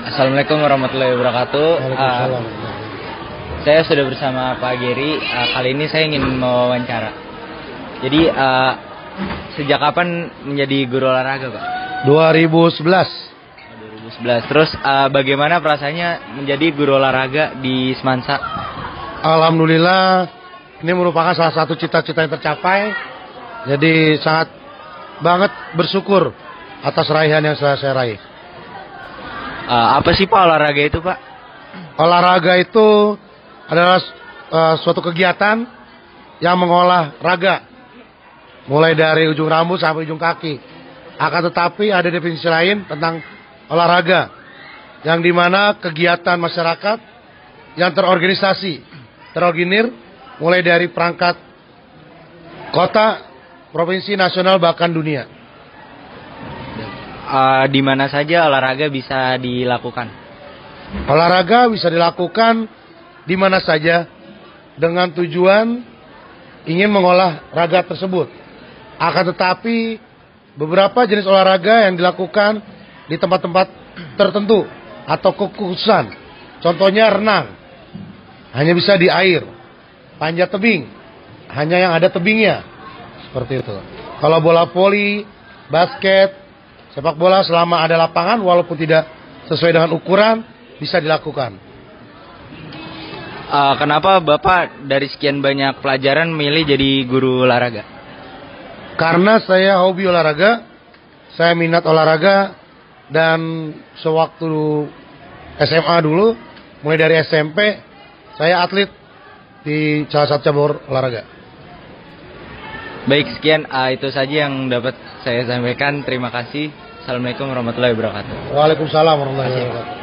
Assalamualaikum warahmatullahi wabarakatuh. Waalaikumsalam. Saya sudah bersama Pak Geri. Kali ini saya ingin mewawancara. Jadi sejak kapan menjadi guru olahraga, Pak? 2011. 2011. Terus bagaimana perasaannya menjadi guru olahraga di Semansa? Alhamdulillah, ini merupakan salah satu cita-cita yang tercapai. Jadi sangat banget bersyukur atas raihan yang saya raih. Apa sih Pak olahraga itu, Pak? Olahraga itu adalah suatu kegiatan yang mengolah raga, mulai dari ujung rambut sampai ujung kaki. Akan tetapi ada definisi lain tentang olahraga, yang dimana kegiatan masyarakat yang terorganisir, mulai dari perangkat kota, provinsi, nasional, bahkan dunia. Di mana saja olahraga bisa dilakukan? Olahraga bisa dilakukan di mana saja dengan tujuan ingin mengolah raga tersebut. Akan tetapi beberapa jenis olahraga yang dilakukan di tempat-tempat tertentu atau kekhususan. Contohnya renang, hanya bisa di air. Panjat tebing, hanya yang ada tebingnya. Seperti itu. Kalau bola voli, basket, sepak bola selama ada lapangan walaupun tidak sesuai dengan ukuran bisa dilakukan. Kenapa Bapak dari sekian banyak pelajaran milih jadi guru olahraga? Karena saya hobi olahraga, saya minat olahraga, dan sewaktu SMA dulu, mulai dari SMP, saya atlet di salah satu cabur olahraga. Baik, sekian itu saja yang dapat saya sampaikan. Terima kasih. Assalamualaikum warahmatullahi wabarakatuh. Waalaikumsalam warahmatullahi wabarakatuh.